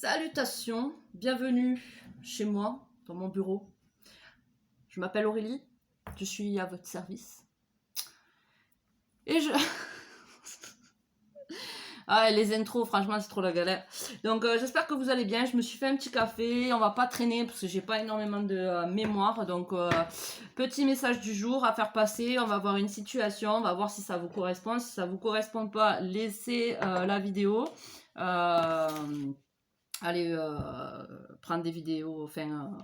Salutations, bienvenue chez moi, dans mon bureau. Je m'appelle Aurélie, je suis à votre service. Et je... Ah, les intros, franchement, c'est trop la galère. Donc, j'espère que vous allez bien. Je me suis fait un petit café. On va pas traîner parce que j'ai pas énormément de mémoire. Donc, petit message du jour à faire passer. On va voir une situation. On va voir si ça vous correspond. Si ça vous correspond pas, laissez la vidéo. Allez prendre des vidéos. Enfin,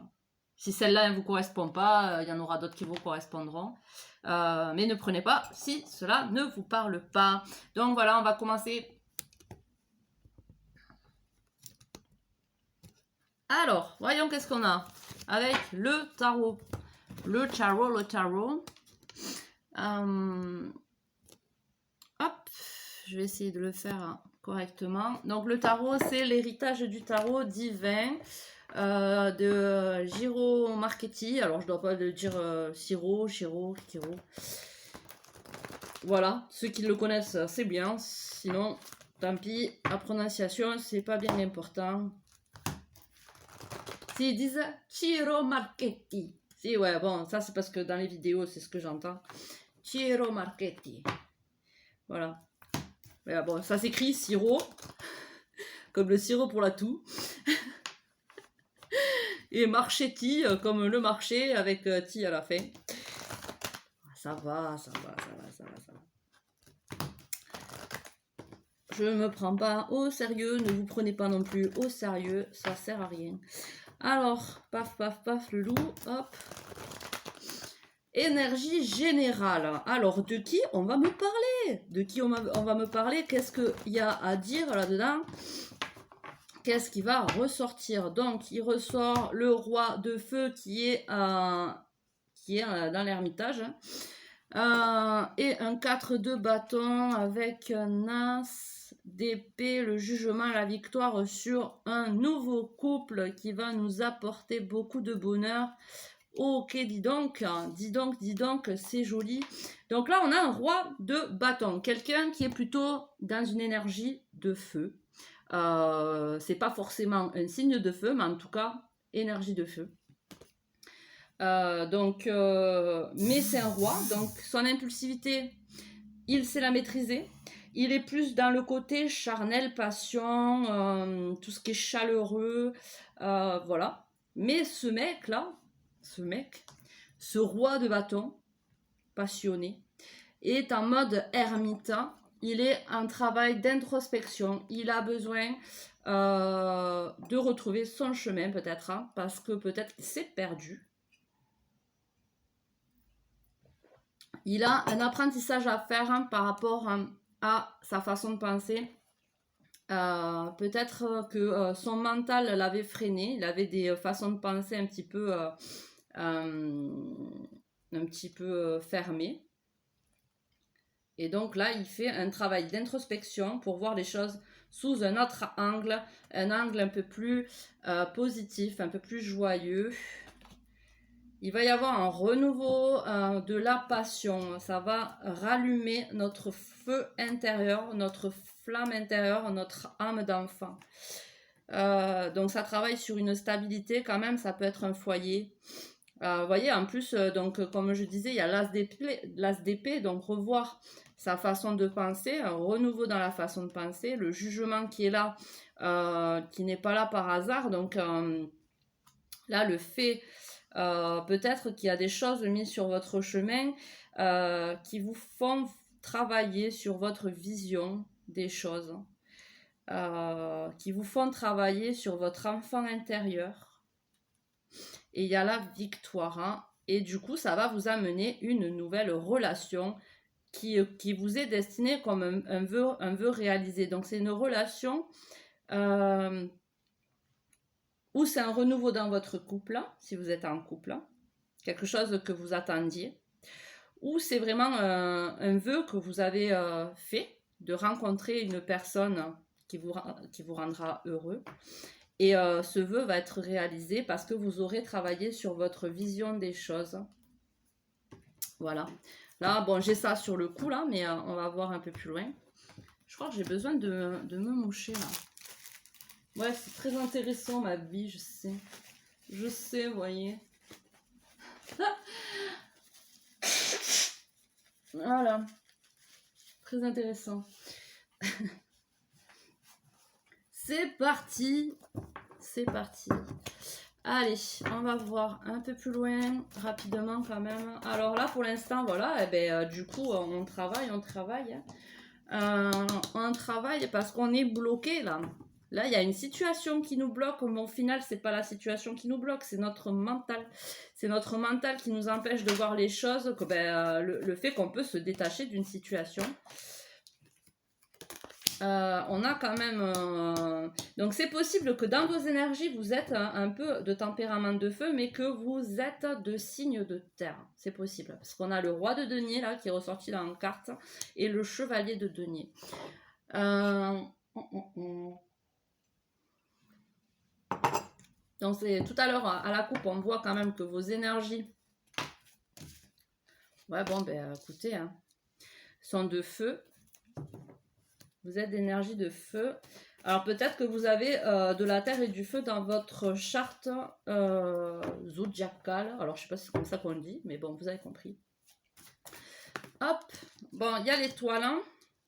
si celle-là ne vous correspond pas, il y en aura d'autres qui vous correspondront. Mais ne prenez pas si cela ne vous parle pas. Donc, voilà, on va commencer. Alors, voyons qu'est-ce qu'on a avec le tarot. Le tarot. Hop, je vais essayer de le faire correctement. Donc, le tarot, c'est l'héritage du tarot divin de Giro Marchetti. Alors, je ne dois pas le dire Giro. Voilà, ceux qui le connaissent, c'est bien. Sinon, tant pis, la prononciation, c'est pas bien important. S'ils disent Giro Marchetti. Si, ouais, bon, ça c'est parce que dans les vidéos, c'est ce que j'entends. Giro Marchetti. Voilà. Ouais, bon, ça s'écrit sirop, comme le sirop pour la toux. Et Marchetti, comme le marché, avec ti à la fin. Ça va. Je me prends pas au sérieux, ne vous prenez pas non plus au sérieux, ça sert à rien. Alors, paf, le loup, hop. Énergie générale. Alors, de qui on va me parler? De qui on va me parler? Qu'est-ce qu'il y a à dire là-dedans? Qu'est-ce qui va ressortir? Donc, il ressort le roi de feu qui est dans l'ermitage. Et un 4 de bâton avec un as d'épée, le jugement, la victoire sur un nouveau couple qui va nous apporter beaucoup de bonheur. Ok, dis donc, c'est joli. Donc là, on a un roi de bâton, quelqu'un qui est plutôt dans une énergie de feu. C'est pas forcément un signe de feu, mais en tout cas, énergie de feu. Mais c'est un roi, donc son impulsivité, il sait la maîtriser. Il est plus dans le côté charnel, passion, tout ce qui est chaleureux, voilà. Mais ce roi de bâton, passionné, est en mode ermite. Il est en travail d'introspection. Il a besoin de retrouver son chemin peut-être, hein, parce que peut-être qu'il s'est perdu. Il a un apprentissage à faire par rapport à sa façon de penser. Peut-être que son mental l'avait freiné. Il avait des façons de penser un petit peu fermées. Et donc là, il fait un travail d'introspection pour voir les choses sous un autre angle. Un angle un peu plus positif, un peu plus joyeux. Il va y avoir un renouveau de la passion. Ça va rallumer notre feu intérieur, notre flamme intérieure, notre âme d'enfant. Donc ça travaille sur une stabilité quand même. Ça peut être un foyer. Vous voyez, en plus, donc, comme je disais, il y a l'as d'épée. Donc revoir sa façon de penser, un renouveau dans la façon de penser. Le jugement qui est là, qui n'est pas là par hasard. Donc là, le fait... peut-être qu'il y a des choses mises sur votre chemin qui vous font travailler sur votre vision des choses, qui vous font travailler sur votre enfant intérieur. Et il y a la victoire, hein, et du coup ça va vous amener une nouvelle relation qui vous est destinée comme un vœu réalisé. Donc c'est une relation ou c'est un renouveau dans votre couple, si vous êtes en couple, quelque chose que vous attendiez, ou c'est vraiment un vœu que vous avez fait, de rencontrer une personne qui vous rendra heureux. Et ce vœu va être réalisé parce que vous aurez travaillé sur votre vision des choses. Voilà. Là, bon, j'ai ça sur le coup, là, mais on va voir un peu plus loin. Je crois que j'ai besoin de me moucher, là. Ouais, c'est très intéressant ma vie, je sais. Je sais, vous voyez. Voilà. Très intéressant. C'est parti. C'est parti. Allez, on va voir un peu plus loin, rapidement quand même. Alors là, pour l'instant, voilà, eh ben, du coup, on travaille. On travaille parce qu'on est bloqué là. Là, il y a une situation qui nous bloque, mais au final, c'est pas la situation qui nous bloque, c'est notre mental. C'est notre mental qui nous empêche de voir les choses, que, le fait qu'on peut se détacher d'une situation. On a quand même... Donc c'est possible que dans vos énergies, vous êtes un peu de tempérament de feu, mais que vous êtes de signe de terre. C'est possible, parce qu'on a le roi de denier, là, qui est ressorti dans la carte, et le chevalier de denier. Donc c'est tout à l'heure, à la coupe, on voit quand même que vos énergies... Ouais, bon, ben écoutez, hein, sont de feu. Vous êtes d'énergie de feu. Alors peut-être que vous avez de la terre et du feu dans votre charte zodiacale. Alors je sais pas si c'est comme ça qu'on le dit, mais bon, vous avez compris. Hop, bon, il y a l'étoile, hein.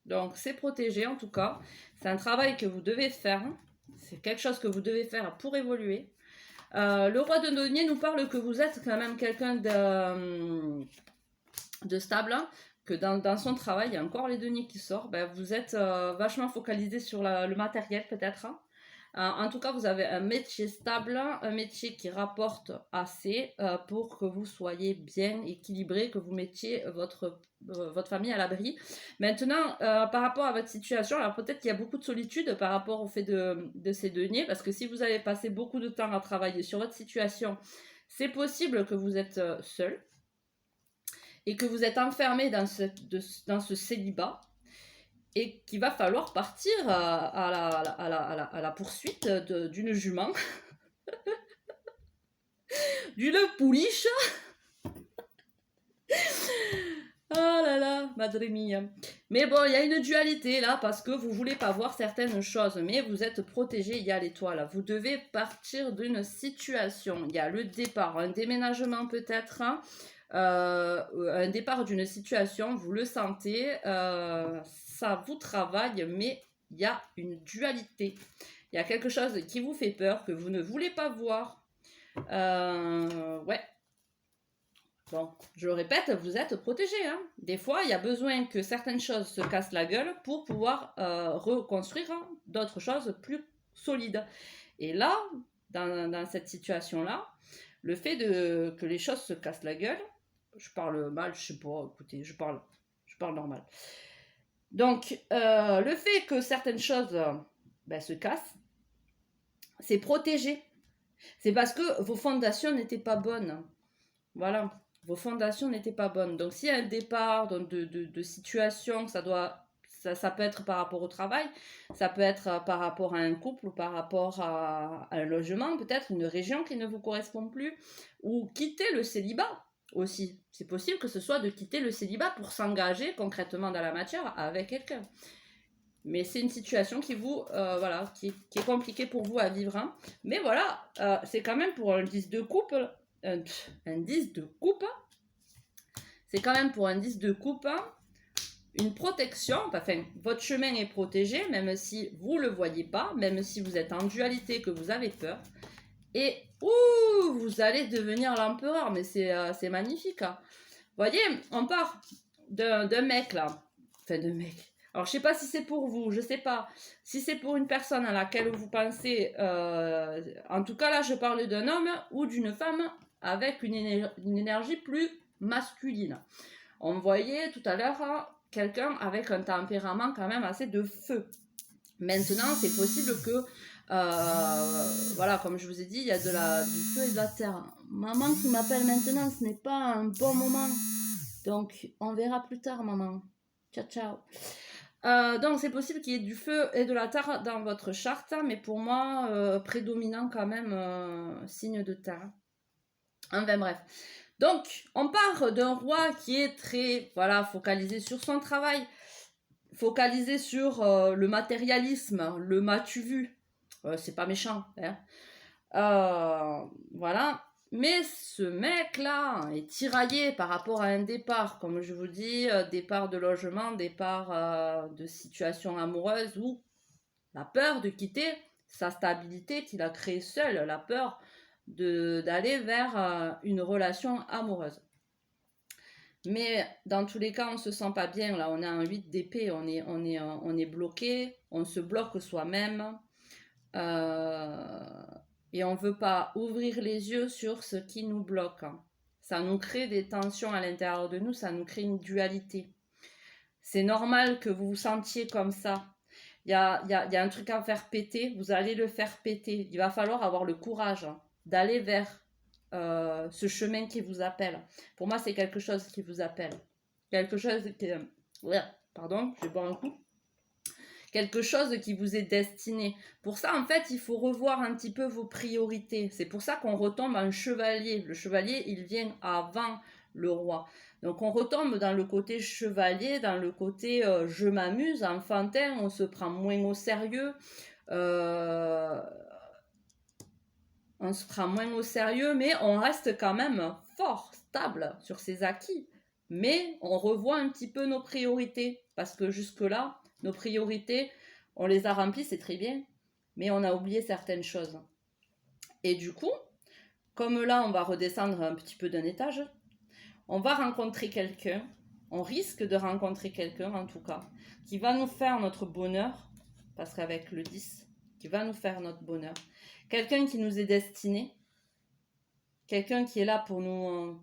Donc c'est protégé en tout cas. C'est un travail que vous devez faire. C'est quelque chose que vous devez faire pour évoluer. Le roi de denier nous parle que vous êtes quand même quelqu'un de stable, que dans son travail, il y a encore les deniers qui sortent, ben, vous êtes vachement focalisé sur le matériel peut-être. En tout cas, vous avez un métier stable, un métier qui rapporte assez pour que vous soyez bien équilibré, que vous mettiez votre famille à l'abri. Maintenant, par rapport à votre situation, alors peut-être qu'il y a beaucoup de solitude par rapport au fait de ces deniers, parce que si vous avez passé beaucoup de temps à travailler sur votre situation, c'est possible que vous êtes seul et que vous êtes enfermé dans ce célibat et qu'il va falloir partir à la poursuite d'une jument, d'une pouliche. Oh là là, madre mia. Mais bon, il y a une dualité là parce que vous voulez pas voir certaines choses, mais vous êtes protégé, il y a l'étoile. Vous devez partir d'une situation. Il y a le départ, un déménagement peut-être, hein, un départ d'une situation, vous le sentez, ça vous travaille, mais il y a une dualité. Il y a quelque chose qui vous fait peur, que vous ne voulez pas voir. Ouais. Bon, je le répète, vous êtes protégé. Hein. Des fois, il y a besoin que certaines choses se cassent la gueule pour pouvoir reconstruire d'autres choses plus solides. Et là, dans cette situation-là, le fait que les choses se cassent la gueule, je parle mal, je sais pas, écoutez, je parle normal. Donc, le fait que certaines choses se cassent, c'est protégé. C'est parce que vos fondations n'étaient pas bonnes. Voilà, vos fondations n'étaient pas bonnes. Donc, s'il y a un départ de situation, ça peut être par rapport au travail, ça peut être par rapport à un couple, ou par rapport à un logement, peut-être une région qui ne vous correspond plus, ou quitter le célibat aussi. C'est possible que ce soit de quitter le célibat pour s'engager concrètement dans la matière avec quelqu'un. Mais c'est une situation qui vous, qui est compliquée pour vous à vivre. Hein. Mais voilà, c'est quand même pour un 10 de coupe, un 10 de coupe, c'est quand même pour un 10 de coupe, une protection, enfin, votre chemin est protégé, même si vous ne le voyez pas, même si vous êtes en dualité, que vous avez peur. Et vous allez devenir l'empereur, mais c'est magnifique. Hein. Vous voyez, on part d'un mec là, enfin de mec. Alors je sais pas si c'est pour vous, je sais pas si c'est pour une personne à laquelle vous pensez. En tout cas là, je parle d'un homme ou d'une femme avec une énergie plus masculine. On voyait tout à l'heure quelqu'un avec un tempérament quand même assez de feu. Maintenant, c'est possible que voilà, comme je vous ai dit, il y a du feu et de la terre. Maman qui m'appelle maintenant, ce n'est pas un bon moment. Donc, on verra plus tard, maman. Ciao, ciao. Donc, c'est possible qu'il y ait du feu et de la terre dans votre charte, mais pour moi, prédominant quand même signe de terre. Enfin, bref. Donc, on part d'un roi qui est très, focalisé sur son travail, focalisé sur le matérialisme, le m'as-tu vu. C'est pas méchant, hein. Voilà. Mais ce mec-là est tiraillé par rapport à un départ, comme je vous dis, départ de logement, départ de situation amoureuse, ou la peur de quitter sa stabilité qu'il a créée seul, la peur d'aller vers une relation amoureuse. Mais dans tous les cas, on ne se sent pas bien. Là, on a un 8 d'épée, on est bloqué, on se bloque soi-même. Et on ne veut pas ouvrir les yeux sur ce qui nous bloque. Ça nous crée des tensions à l'intérieur de nous, ça nous crée une dualité. C'est normal que vous vous sentiez comme ça. Il y a un truc à faire péter, vous allez le faire péter. Il va falloir avoir le courage d'aller vers ce chemin qui vous appelle. Pour moi, c'est quelque chose qui vous appelle. Quelque chose qui... Pardon, je vais boire un coup. Quelque chose qui vous est destiné. Pour ça, en fait, il faut revoir un petit peu vos priorités. C'est pour ça qu'on retombe en chevalier. Le chevalier, il vient avant le roi. Donc, on retombe dans le côté chevalier, dans le côté je m'amuse, enfantin, on se prend moins au sérieux. On se prend moins au sérieux, mais on reste quand même fort, stable sur ses acquis. Mais on revoit un petit peu nos priorités. Parce que jusque-là, nos priorités, on les a remplies, c'est très bien, mais on a oublié certaines choses. Et du coup, comme là, on va redescendre un petit peu d'un étage, on va rencontrer quelqu'un, on risque de rencontrer quelqu'un en tout cas, qui va nous faire notre bonheur, parce qu'avec le 10, qui va nous faire notre bonheur. Quelqu'un qui nous est destiné, quelqu'un qui est là pour nous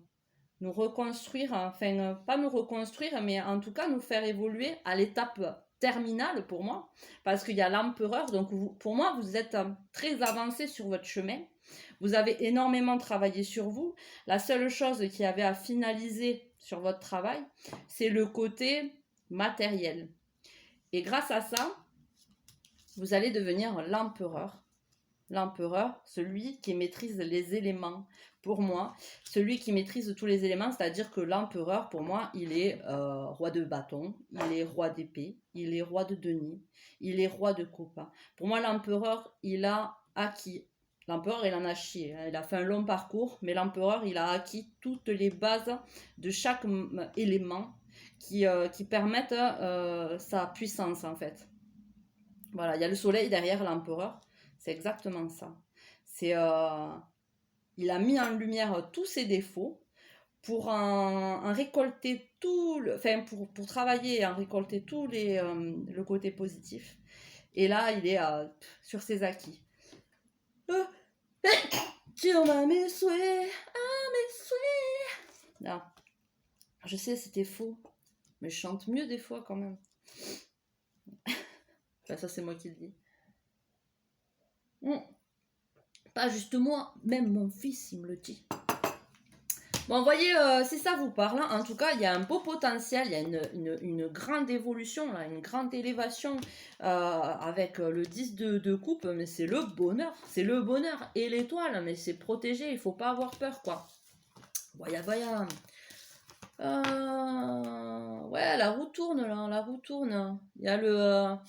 reconstruire, enfin, pas nous reconstruire, mais en tout cas nous faire évoluer à l'étape terminale pour moi, parce qu'il y a l'empereur, donc vous, pour moi vous êtes très avancé sur votre chemin, vous avez énormément travaillé sur vous, la seule chose qui avait à finaliser sur votre travail, c'est le côté matériel, et grâce à ça, vous allez devenir l'empereur. L'empereur, celui qui maîtrise les éléments. Pour moi, celui qui maîtrise tous les éléments, c'est-à-dire que l'empereur, pour moi, il est roi de bâton, il est roi d'épée, il est roi de denier, il est roi de copa. Pour moi, l'empereur, il a acquis. L'empereur, il en a chié, hein. Il a fait un long parcours, mais l'empereur, il a acquis toutes les bases de chaque élément qui permettent sa puissance, en fait. Voilà, il y a le soleil derrière l'empereur. C'est exactement ça. C'est, il a mis en lumière tous ses défauts pour en récolter enfin pour travailler et en récolter le côté positif. Et là, il est sur ses acquis. Tu m'as mes souhaits, mes souhaits. Non. Je sais, c'était faux, mais je chante mieux des fois quand même. Enfin, ça, c'est moi qui le dis. Pas juste moi, même mon fils, il me le dit. Bon, vous voyez, si ça vous parle, hein, en tout cas, il y a un beau potentiel, il y a une grande évolution, là, une grande élévation avec le 10 de coupe, mais c'est le bonheur. C'est le bonheur. Et l'étoile, mais c'est protégé, il ne faut pas avoir peur, quoi. Voyez. Ouais, la roue tourne, là, la roue tourne. Il y a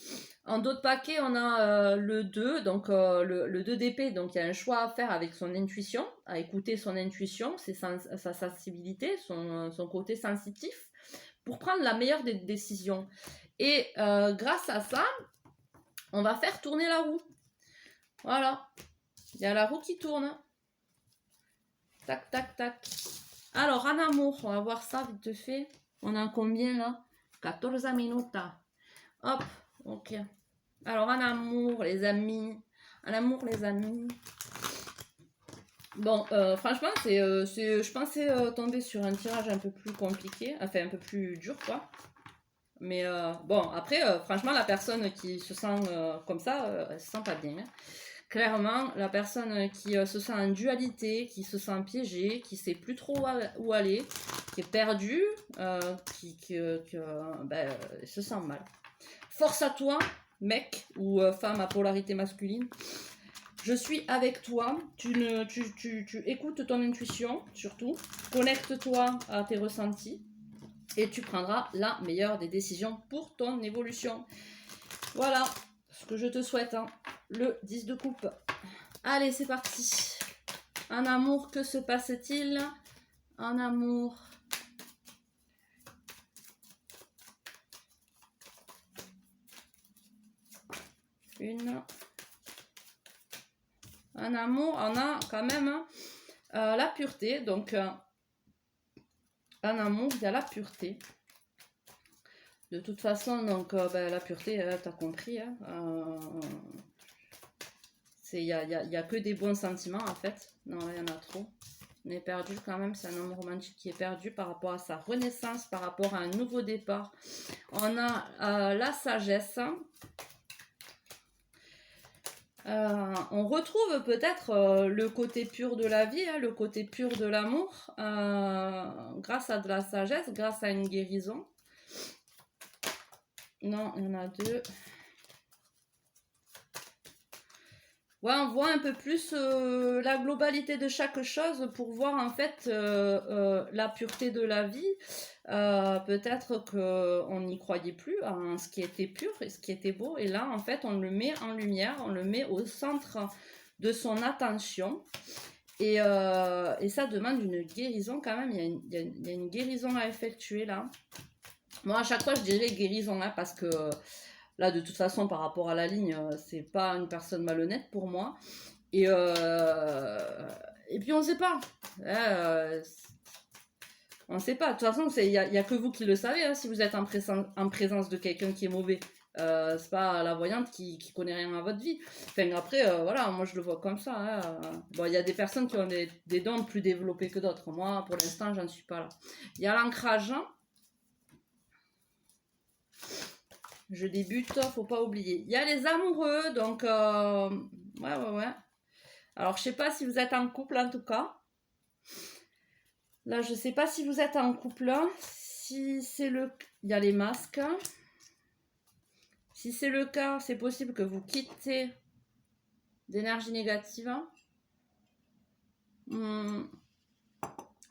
en d'autres paquets, on a le 2, donc le 2 d'épée, donc il y a un choix à faire avec son intuition, à écouter son intuition, sa sensibilité, son côté sensitif, pour prendre la meilleure des décisions. Et grâce à ça, on va faire tourner la roue. Voilà. Il y a la roue qui tourne. Tac, tac, tac. Alors, en amour, on va voir ça vite fait. On a combien là? 14 minutes. Hop, ok. Alors, en amour, les amis. En amour, les amis. Bon, franchement, je pensais tomber sur un tirage un peu plus compliqué. Enfin, un peu plus dur, quoi. Mais bon, après, franchement, la personne qui se sent comme ça, elle se sent pas bien. Hein. Clairement, la personne qui se sent en dualité, qui se sent piégée, qui sait plus trop où aller, qui est perdue, se sent mal. Force à toi, mec ou femme à polarité masculine. Je suis avec toi. Tu écoutes ton intuition, surtout. Connecte-toi à tes ressentis et tu prendras la meilleure des décisions pour ton évolution. Voilà ce que je te souhaite. Hein. le 10 de coupe. Allez, c'est parti. En amour, que se passe-t-il? En amour. En amour, on a quand même la pureté. Donc, en amour, il y a la pureté. De toute façon, donc, la pureté, t'as compris. Hein, il n'y a que des bons sentiments, en fait. Non, là, il y en a trop. On est perdu quand même. C'est un homme romantique qui est perdu par rapport à sa renaissance, par rapport à un nouveau départ. On a la sagesse. On retrouve peut-être le côté pur de la vie, hein, le côté pur de l'amour, grâce à de la sagesse, grâce à une guérison. Non, il y en a deux. Ouais, on voit un peu plus la globalité de chaque chose pour voir en fait la pureté de la vie. Peut-être qu'on n'y croyait plus en ce qui était pur et ce qui était beau. Et là, en fait, on le met en lumière, on le met au centre de son attention. Et ça demande une guérison quand même. Il y a une guérison à effectuer là. Moi, à chaque fois, je dirais guérison, hein, parce que là, de toute façon, par rapport à la ligne, c'est pas une personne malhonnête pour moi. Et puis, on sait pas. On sait pas. De toute façon, il n'y a que vous qui le savez, hein, si vous êtes en présence de quelqu'un qui est mauvais. C'est pas la voyante qui connaît rien à votre vie. Enfin, après, voilà, moi, je le vois comme ça. Hein. Bon, il y a des personnes qui ont des dons plus développés que d'autres. Moi, pour l'instant, j'en suis pas là. Il y a l'ancrage. Je débute, faut pas oublier. Il y a les amoureux, donc ouais. Alors je sais pas si vous êtes en couple en tout cas. Là je sais pas si vous êtes en couple. Si c'est il y a les masques. Si c'est le cas, c'est possible que vous quittez d'énergie négative.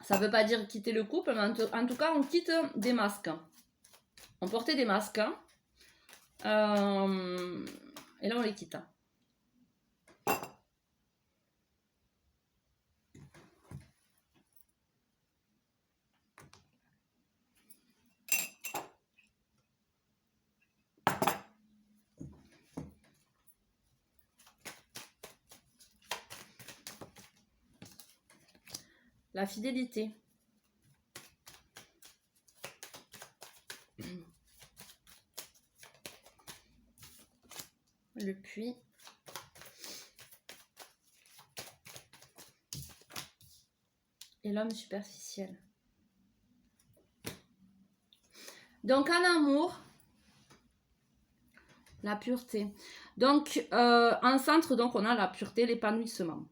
Ça veut pas dire quitter le couple, mais en tout cas on quitte des masques. On portait des masques. Et là, on les quitte. La fidélité. Le puits. Et l'homme superficiel. Donc, en amour, la pureté. Donc, en centre, donc, on a la pureté, l'épanouissement.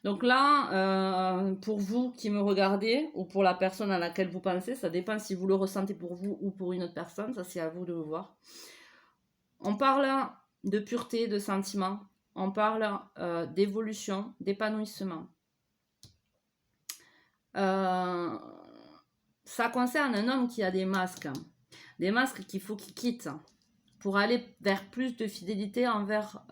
Donc là, pour vous qui me regardez, ou pour la personne à laquelle vous pensez, ça dépend si vous le ressentez pour vous ou pour une autre personne, ça c'est à vous de le voir. On parle de pureté, de sentiment, on parle d'évolution, d'épanouissement. Ça concerne un homme qui a des masques qu'il faut qu'il quitte pour aller vers plus de fidélité envers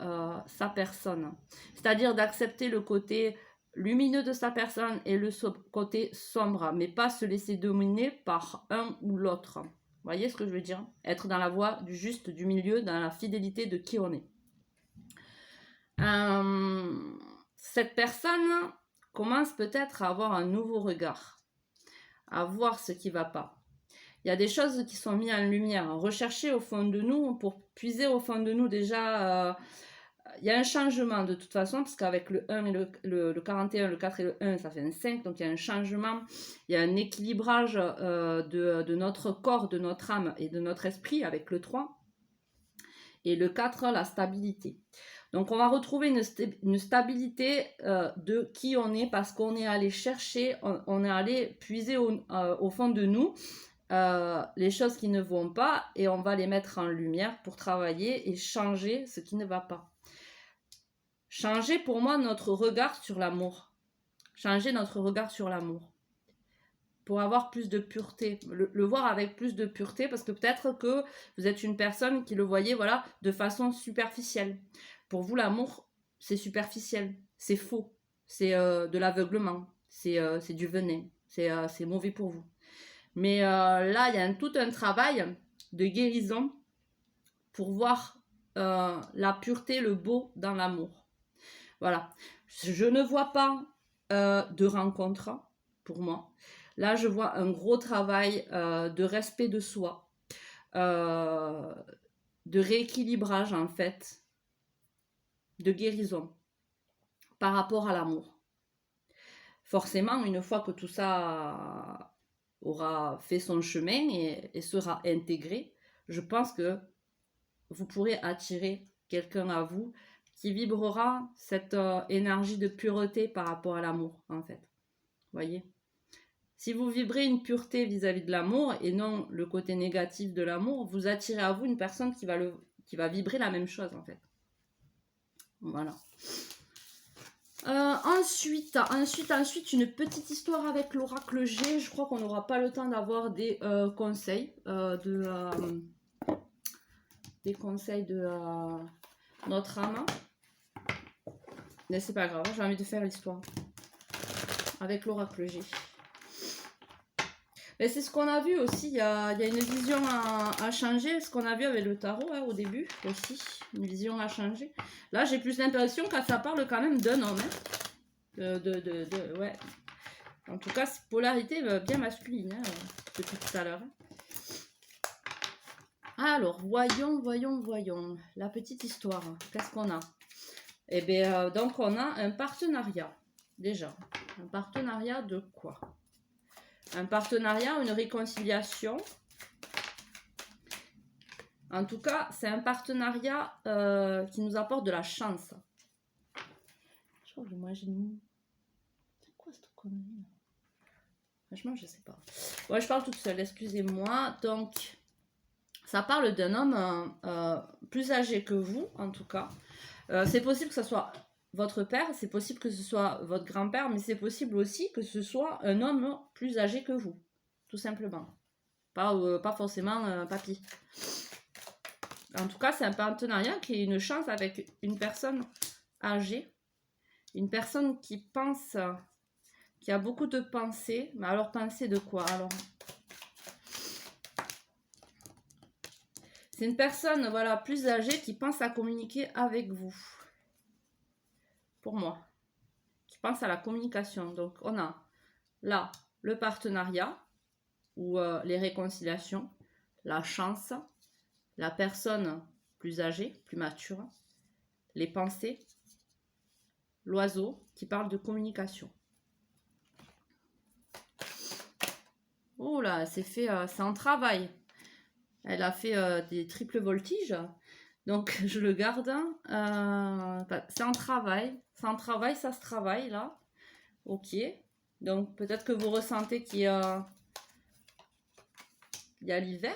sa personne. C'est-à-dire d'accepter le côté lumineux de sa personne et le côté sombre, mais pas se laisser dominer par un ou l'autre. Vous voyez ce que je veux dire? Être dans la voie du juste, du milieu, dans la fidélité de qui on est. Cette personne commence peut-être à avoir un nouveau regard, à voir ce qui ne va pas. Il y a des choses qui sont mises en lumière, rechercher au fond de nous, pour puiser au fond de nous déjà. Il y a un changement de toute façon, parce qu'avec le 1 et le 41, le 4 et le 1, ça fait un 5, donc il y a un changement, il y a un équilibrage de notre corps, de notre âme et de notre esprit avec le 3. Et le 4, la stabilité. Donc on va retrouver une stabilité de qui on est, parce qu'on est allé chercher, on est allé puiser au fond de nous les choses qui ne vont pas, et on va les mettre en lumière pour travailler et changer ce qui ne va pas. Changer pour moi notre regard sur l'amour. Changer notre regard sur l'amour. Pour avoir plus de pureté. Le voir avec plus de pureté, parce que peut-être que vous êtes une personne qui le voyait, voilà, de façon superficielle. pour vous, l'amour, c'est superficiel, c'est faux, c'est de l'aveuglement, c'est du venin, c'est mauvais pour vous. Mais là, il y a tout un travail de guérison pour voir la pureté, le beau dans l'amour. Voilà. Je ne vois pas de rencontre pour moi. Là, je vois un gros travail de respect de soi, de rééquilibrage en fait, de guérison par rapport à l'amour. Forcément, une fois que tout ça aura fait son chemin et sera intégré, je pense que vous pourrez attirer quelqu'un à vous qui vibrera cette énergie de pureté par rapport à l'amour, en fait. Voyez ? Si vous vibrez une pureté vis-à-vis de l'amour et non le côté négatif de l'amour, vous attirez à vous une personne qui va vibrer la même chose, en fait. Voilà. Ensuite, une petite histoire avec l'oracle G. Je crois qu'on n'aura pas le temps d'avoir des conseils des conseils de notre âme. Mais c'est pas grave, j'ai envie de faire l'histoire avec l'oracle G. Mais c'est ce qu'on a vu aussi, il y a une vision à changer, ce qu'on a vu avec le tarot hein, au début aussi, une vision à changer. Là j'ai plus l'impression que ça parle quand même d'un homme. Hein. Ouais. En tout cas, c'est polarité bien masculine hein, depuis tout à l'heure. Alors, voyons. La petite histoire, qu'est-ce qu'on a? Eh bien, donc on a un partenariat, déjà. Un partenariat de quoi? Un partenariat, une réconciliation. En tout cas, c'est un partenariat qui nous apporte de la chance. Je crois que j'imagine... C'est quoi cette connerie? Franchement, je sais pas. Ouais, je parle toute seule, excusez-moi. Donc... Ça parle d'un homme plus âgé que vous, en tout cas. C'est possible que ce soit votre père, c'est possible que ce soit votre grand-père, mais c'est possible aussi que ce soit un homme plus âgé que vous, tout simplement. Pas forcément papy. En tout cas, c'est un partenariat qui est une chance avec une personne âgée, une personne qui pense, qui a beaucoup de pensées. Mais alors, pensées de quoi? Alors... C'est une personne voilà, plus âgée qui pense à communiquer avec vous. Pour moi. Qui pense à la communication. Donc, on a là le partenariat ou les réconciliations, la chance, la personne plus âgée, plus mature, les pensées, l'oiseau qui parle de communication. Oh là, c'est en travail. Elle a fait des triples voltiges. Donc, je le garde. C'est en travail. C'est en travail, ça se travaille, là. Ok. Donc, peut-être que vous ressentez qu'il y a l'hiver.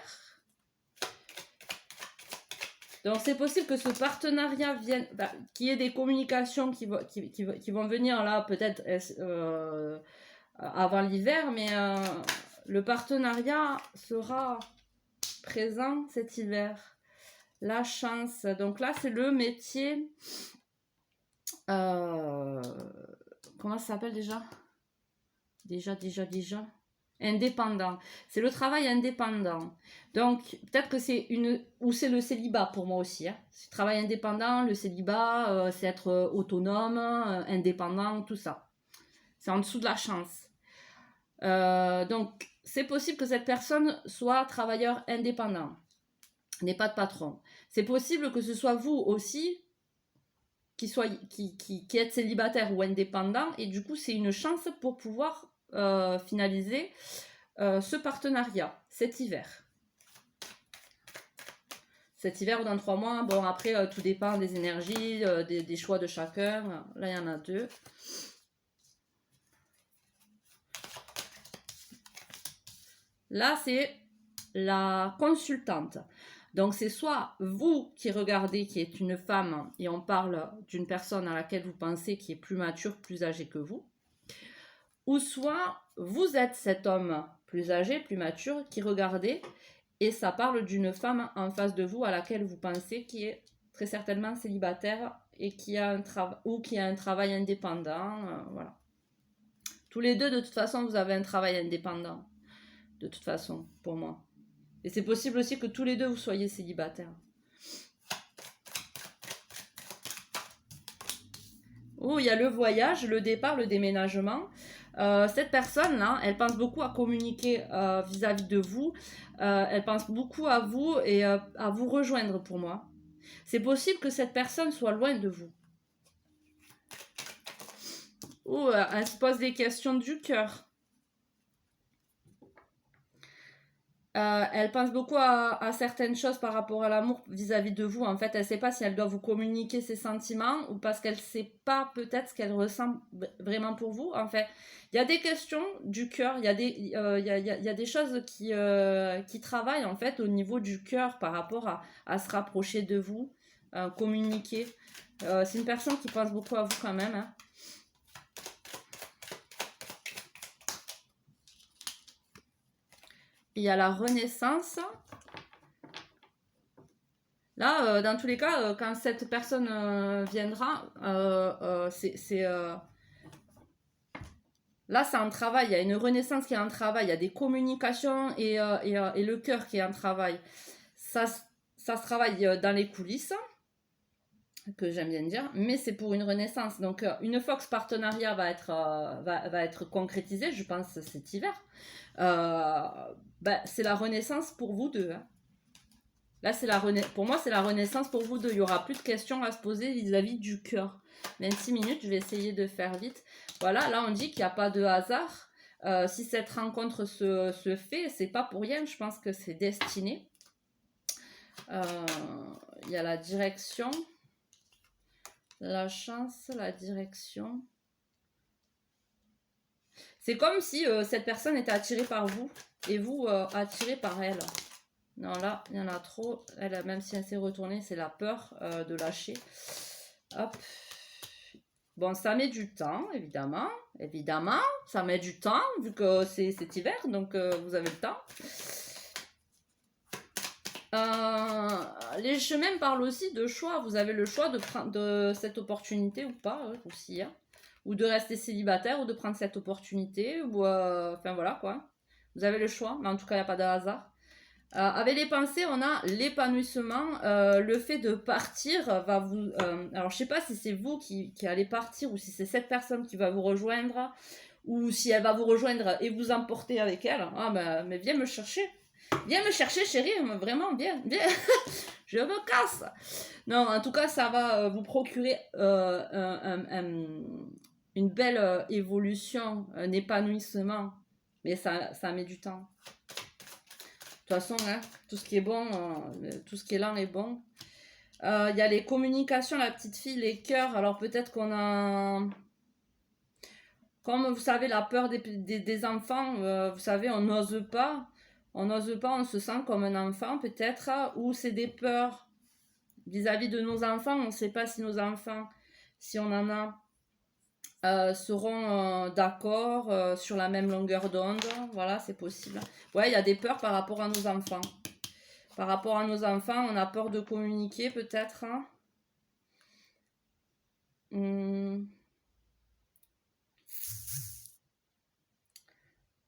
Donc, c'est possible que ce partenariat vienne... qu'il y ait des communications qui vont venir, là, peut-être avant l'hiver. Mais le partenariat sera... présent cet hiver. La chance. Donc là, c'est le métier... comment ça s'appelle déjà? Déjà. Indépendant. C'est le travail indépendant. Donc, peut-être que c'est une... Ou c'est le célibat pour moi aussi. Hein. C'est le travail indépendant, le célibat, c'est être autonome, indépendant, tout ça. C'est en dessous de la chance. Donc, c'est possible que cette personne soit travailleur indépendant, n'ait pas de patron. C'est possible que ce soit vous aussi qui êtes célibataire ou indépendant, et du coup, c'est une chance pour pouvoir finaliser ce partenariat cet hiver. Cet hiver ou dans 3 mois, bon, après, tout dépend des énergies, des choix de chacun. Là, il y en a 2. Là, c'est la consultante. Donc, c'est soit vous qui regardez, qui est une femme, et on parle d'une personne à laquelle vous pensez qui est plus mature, plus âgée que vous. Ou soit vous êtes cet homme plus âgé, plus mature, qui regardez, et ça parle d'une femme en face de vous à laquelle vous pensez qui est très certainement célibataire et qui a un travail ou qui a un travail indépendant, voilà. Tous les deux, de toute façon, vous avez un travail indépendant, de toute façon, pour moi. Et c'est possible aussi que tous les deux, vous soyez célibataires. Oh, il y a le voyage, le départ, le déménagement. Cette personne-là, elle pense beaucoup à communiquer vis-à-vis de vous. Elle pense beaucoup à vous et à vous rejoindre pour moi. C'est possible que cette personne soit loin de vous. Ou elle se pose des questions du cœur. Elle pense beaucoup à certaines choses par rapport à l'amour vis-à-vis de vous. En fait, elle ne sait pas si elle doit vous communiquer ses sentiments ou parce qu'elle ne sait pas peut-être ce qu'elle ressent vraiment pour vous. En fait, il y a des questions du cœur, il y a des choses qui travaillent en fait au niveau du cœur par rapport à se rapprocher de vous, communiquer. C'est une personne qui pense beaucoup à vous quand même, hein. Il y a la renaissance. Là, dans tous les cas, quand cette personne viendra, là, c'est un travail. Il y a une renaissance qui est en travail. Il y a des communications et le cœur qui est en travail. Ça se travaille dans les coulisses, que j'aime bien dire, mais c'est pour une renaissance. Donc, une fois que ce partenariat va être concrétisé, je pense cet hiver, c'est la renaissance pour vous deux, hein. Là, pour moi, c'est la renaissance pour vous deux. Il n'y aura plus de questions à se poser vis-à-vis du cœur. 26 minutes, je vais essayer de faire vite. Voilà, là, on dit qu'il n'y a pas de hasard. Si cette rencontre se fait, c'est pas pour rien. Je pense que c'est destiné. Il y a la direction. La chance, la direction. C'est comme si cette personne était attirée par vous et vous attiré par elle. Non, là, il y en a trop. Elle, même si elle s'est retournée, c'est la peur de lâcher. Hop. Bon, ça met du temps, évidemment. Évidemment, ça met du temps, vu que c'est hiver, donc vous avez le temps. Les chemins parlent aussi de choix. Vous avez le choix de prendre cette opportunité ou pas, aussi. Hein. Ou de rester célibataire, ou de prendre cette opportunité. Ou, enfin, voilà, quoi. Vous avez le choix, mais en tout cas, il n'y a pas de hasard. Avec les pensées, on a l'épanouissement. Le fait de partir va vous... alors, je sais pas si c'est vous qui allez partir ou si c'est cette personne qui va vous rejoindre ou si elle va vous rejoindre et vous emporter avec elle. Ah, mais viens me chercher. Viens me chercher, chérie. Vraiment, viens. Je me casse. Non, en tout cas, ça va vous procurer une belle évolution, un épanouissement. Mais ça met du temps. De toute façon, hein, tout ce qui est bon, tout ce qui est lent est bon. Il y a les communications, la petite fille, les cœurs. Alors peut-être qu'on a... Comme vous savez, la peur des enfants, vous savez, on n'ose pas. On n'ose pas, on se sent comme un enfant peut-être. Ou c'est des peurs vis-à-vis de nos enfants. On ne sait pas si nos enfants, si on en a, seront d'accord sur la même longueur d'onde. Voilà, c'est possible. Ouais, il y a des peurs par rapport à nos enfants. Par rapport à nos enfants, on a peur de communiquer peut-être. Hein.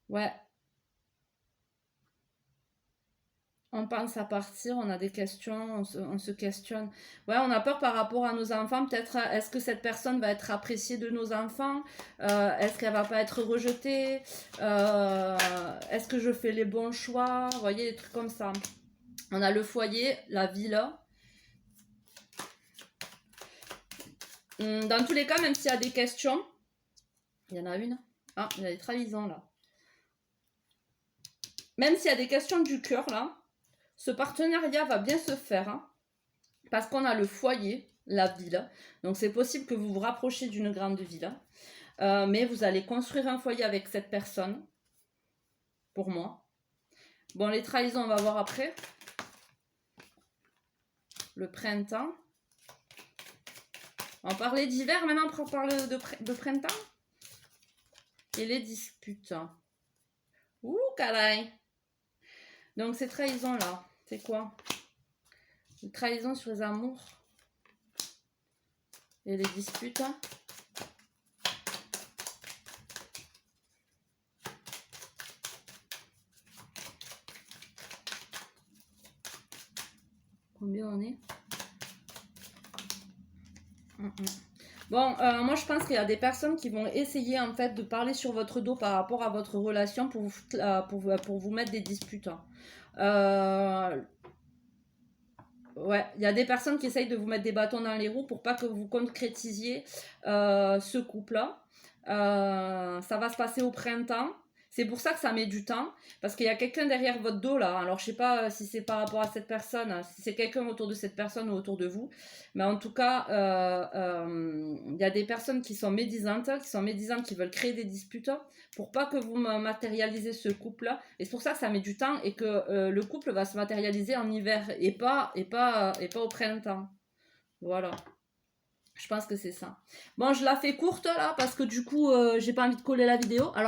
Ouais. On pense à partir, on a des questions, on se questionne. Ouais, on a peur par rapport à nos enfants. Peut-être, est-ce que cette personne va être appréciée de nos enfants? Est-ce qu'elle va pas être rejetée? Est-ce que je fais les bons choix? Vous voyez, des trucs comme ça. On a le foyer, la ville. Dans tous les cas, même s'il y a des questions, il y en a une. Ah, il y a des trahisons là. Même s'il y a des questions du cœur là, ce partenariat va bien se faire. Hein, parce qu'on a le foyer, la ville. Donc c'est possible que vous vous rapprochiez d'une grande ville. Mais vous allez construire un foyer avec cette personne. Pour moi. Bon, les trahisons, on va voir après. Le printemps. On va parler d'hiver maintenant pour parler de printemps. Et les disputes. Ouh, caray. Donc ces trahisons-là, c'est quoi? Les trahisons sur les amours. et les disputes. Combien on est? Bon, moi je pense qu'il y a des personnes qui vont essayer en fait de parler sur votre dos par rapport à votre relation pour vous mettre des disputes. Ouais, il y a des personnes qui essayent de vous mettre des bâtons dans les roues pour pas que vous concrétisiez ce couple-là. Ça va se passer au printemps. C'est pour ça que ça met du temps, parce qu'il y a quelqu'un derrière votre dos là. Alors je sais pas si c'est par rapport à cette personne, si c'est quelqu'un autour de cette personne ou autour de vous, mais en tout cas, il y a des personnes qui sont médisantes, qui veulent créer des disputes pour pas que vous matérialisez ce couple-là. Et c'est pour ça que ça met du temps et que le couple va se matérialiser en hiver et pas au printemps. Voilà. Je pense que c'est ça. Bon, je la fais courte là parce que du coup, j'ai pas envie de coller la vidéo. Alors